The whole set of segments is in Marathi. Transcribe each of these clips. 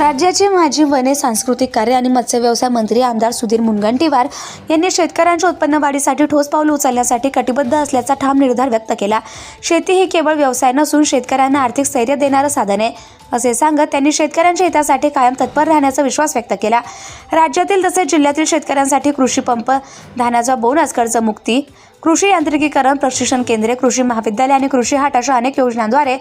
राज्याचे माजी वने, सांस्कृतिक कार्य आणि मत्स्य व्यवसाय मंत्री आमदार सुधीर मुनगंटीवार यांनी शेतकऱ्यांच्या उत्पन्न वाढीसाठी ठोस पाऊल उचलण्यासाठी कटिबद्ध असल्याचा ठाम निर्धार व्यक्त केला। शेती ही केवळ व्यवसाय नसून शेतकऱ्यांना आर्थिक स्थैर्य देणारं साधन आहे असे सांगत त्यांनी शेतकऱ्यांच्या हितासाठी कायम तत्पर राहण्याचा विश्वास व्यक्त केला। राज्यातील तसेच जिल्ह्यातील शेतकऱ्यांसाठी कृषी पंप, धानाचा बोनस, कर्जमुक्ती, कृषी यांत्रिकीकरण प्रशिक्षण केंद्रे, कृषी महाविद्यालय आणि कृषी हाट अशा अनेक योजनांद्वारे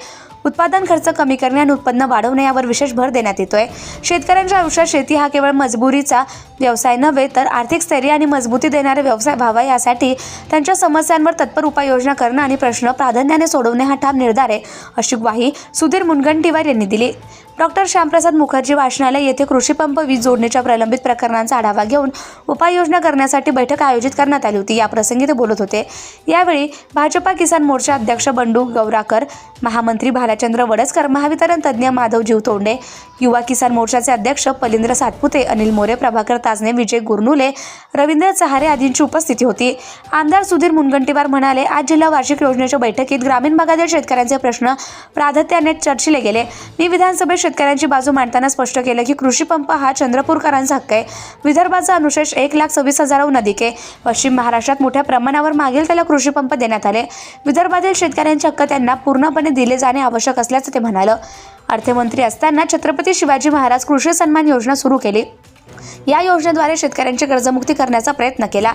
उत्पादन खर्च कमी करणे आणि उत्पन्न वाढवणे यावर विशेष भर देण्यात येतोय। शेतकऱ्यांच्या आयुष्यात शेती हा केवळ मजबुरीचा व्यवसाय नव्हे तर आर्थिक स्थैर्य आणि मजबूती देणारा व्यवसाय व्हावा, यासाठी त्यांच्या समस्यांवर तत्पर उपाययोजना करणं आणि प्रश्न प्राधान्याने सोडवणे हा ठाम निर्धार आहे, अशी ग्वाही सुधीर मुनगंटीवार यांनी दिली। डॉक्टर श्यामप्रसाद मुखर्जी वाचनालय येथे कृषी पंप वीज जोडणीच्या प्रलंबित प्रकरणांचा आढावा घेऊन उपाययोजना करण्यासाठी बैठक आयोजित करण्यात आली होती। याप्रसंगी ते बोलत होते। यावेळी भाजपा किसान मोर्चा अध्यक्ष बंडू गौराकर, महामंत्री भालचंद्र वडसकर, महावितरण तज्ज्ञ माधव जीवतोंडे, युवा किसान मोर्चाचे अध्यक्ष पलिंद्र सातपुते, अनिल मोरे, प्रभाकर ताजने, विजय गुरनुले, रवींद्र चहारे आदींची उपस्थिती होती। आमदार सुधीर मुनगंटीवार म्हणाले, आज जिल्हा वार्षिक योजनेच्या बैठकीत ग्रामीण भागातील शेतकऱ्यांचे प्रश्न प्राधान्याने चर्चिले गेले। मी विधानसभेत शेतकऱ्यांची बाजू मांडताना स्पष्ट केलं की कृषी पंप हा चंद्रपूरकरांचा हक्क आहे। विदर्भाचा अनुशेष 1,26,000हून अधिक आहे। पश्चिम महाराष्ट्रात मोठ्या प्रमाणावर मागेल त्याला कृषी पंप देण्यात आले। विदर्भातील शेतकऱ्यांचे हक्क त्यांना पूर्णपणे दिले जाणे आवश्यक असल्याचं ते म्हणाले। अर्थमंत्री असताना छत्रपती शिवाजी महाराज कृषी सन्मान योजना सुरू केली। या योजनेद्वारे शेतकऱ्यांची कर्जमुक्ती करण्याचा प्रयत्न केला।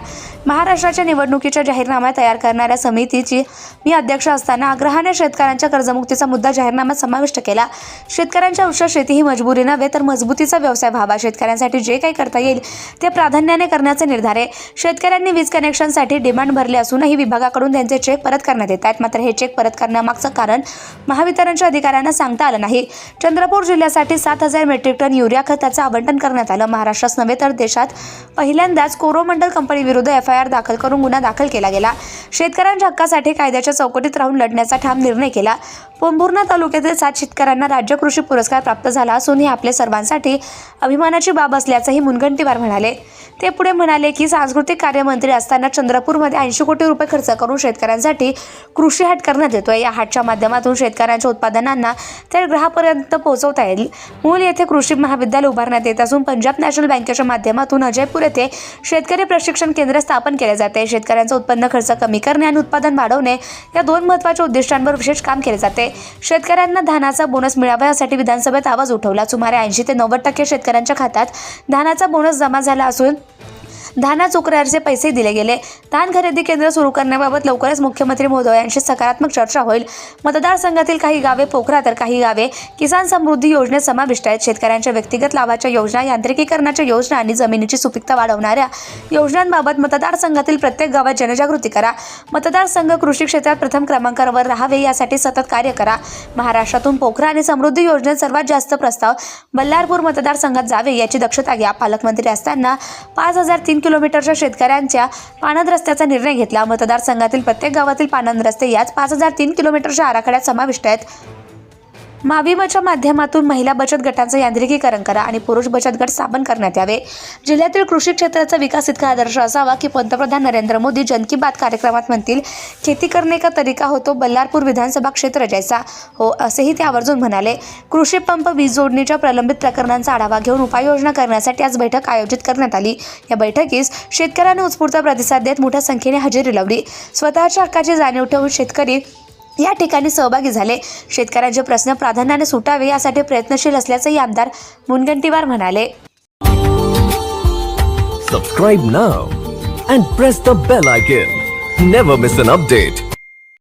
महाराष्ट्राच्या निवडणुकीच्या जाहीरनामा तयार करणाऱ्या समितीची मी अध्यक्ष असताना आग्रहाने शेतकऱ्यांच्या कर्जमुक्तीचा मुद्दा जाहीरनाम्यात समाविष्ट केला। शेतकऱ्यांच्या आयुष्यात शेती ही मजबुरी नव्हे तर मजबूतीचा व्यवसाय व्हावा। शेतकऱ्यांसाठी जे काही करता येईल ते प्राधान्याने करण्याचा निर्धार आहे। शेतकऱ्यांनी वीज कनेक्शनसाठी डिमांड भरले असूनही विभागाकडून त्यांचे चेक परत करण्यात येत आहेत, मात्र हे चेक परत करण्यामागचं कारण महावितरणच्या अधिकाऱ्यांना सांगता आलं नाही। चंद्रपूर जिल्ह्यासाठी 7,000 मेट्रिक टन युरिया खताचं आवंटन करण्यात आलं। महाराष्ट्रात नव्हे तर देशात पहिल्यांदाच कोरोमंडल कंपनी विरुद्ध FIR दाखल करून गुन्हा दाखल केला गेला। शेतकऱ्यांच्या हक्कासाठी कायद्याच्या चौकटीत राहून लढण्याचा ठाम निर्णय केला। पोंभुर्णा तालुक्यातील 7 शेतकऱ्यांना राज्य कृषी पुरस्कार प्राप्त झाला असून ही आपल्या सर्वांसाठी अभिमानाची बाब असल्याचंही मुनगंटीवार म्हणाले। ते पुढे म्हणाले की सांस्कृतिक कार्यमंत्री असताना चंद्रपूरमध्ये 80 कोटी रुपये खर्च करून शेतकऱ्यांसाठी कृषी हाट करण्यात येतोय। या हाटच्या माध्यमातून शेतकऱ्यांच्या उत्पादनांना थेट ग्राहकापर्यंत पोहोचवता येईल। मूल येथे कृषी महाविद्यालय उभारण्यात येत असून पंजाब नॅशनल बँकेच्या माध्यमातून अजयपूर येथे शेतकरी प्रशिक्षण केंद्र स्थापन केले जाते। शेतकऱ्यांचं उत्पन्न खर्च कमी करणे आणि उत्पादन वाढवणे या 2 महत्त्वाच्या उद्दिष्टांवर विशेष काम केले जाते। शेतकऱ्यांना धानाचा बोनस मिळावा यासाठी विधानसभेत आवाज उठवला। सुमारे 80 ते 90% शेतकऱ्यांच्या खात्यात धानाचा बोनस जमा झाला असून धाना चुकऱ्याचे पैसे दिले गेले। धान खरेदी केंद्र सुरू करण्याबाबत लवकरच मुख्यमंत्री महोदयांशी सकारात्मक चर्चा होईल। मतदारसंघातील काही गावे पोखरा तर काही गावे किसान समृद्धी योजनेत समाविष्ट आहेत। शेतकऱ्यांच्या व्यक्तिगत लाभाच्या योजना, यांत्रिकीकरणाच्या योजना आणि जमिनीची सुपीकता वाढवणाऱ्या योजनांबाबत मतदारसंघातील प्रत्येक गावात जनजागृती करा। मतदारसंघ कृषी क्षेत्रात प्रथम क्रमांकावर राहावे यासाठी सतत कार्य करा। महाराष्ट्रातून पोखरा आणि समृद्धी योजनेत सर्वात जास्त प्रस्ताव बल्लारपूर मतदारसंघात जावे याची दक्षता घ्या। पालकमंत्री असताना 5,003 किलोमीटरच्या शेतकऱ्यांच्या पाणंद रस्त्याचा निर्णय घेतला। मतदारसंघातील प्रत्येक गावातील पाणंद रस्ते याच 5,003 किलोमीटरच्या आराखड्यात समाविष्ट आहेत। माविमच्या माध्यमातून महिला बचत गटांचं यांत्रिकीकरण करा आणि पुरुष बचत गट स्थापन करण्यात यावे। जिल्ह्यातील कृषी क्षेत्राचा विकास इतका आदर्श असावा की पंतप्रधान नरेंद्र मोदी जन की बात कार्यक्रमात म्हणतील, खेती करने का तरीका हो तो बल्लारपूर विधानसभा क्षेत्र जैसा हो, असेही ते आवर्जून म्हणाले। कृषी पंप वीज जोडणीच्या प्रलंबित प्रकरणांचा आढावा घेऊन उपाययोजना करण्यासाठी आज बैठक आयोजित करण्यात आली। या बैठकीस शेतकऱ्यांनी उत्स्फूर्त प्रतिसाद देत मोठ्या संख्येने हजेरी लावली। स्वतःच्या हक्काची जाणीव ठेवून शेतकरी या ठिकाणी सहभागी झाले। शेतकऱ्यांचे प्रश्न प्राधान्याने सुटावे यासाठी प्रयत्नशील असल्याचंही आमदार मुनगंटीवार म्हणाले। Subscribe now and press the bell icon. Never miss an update.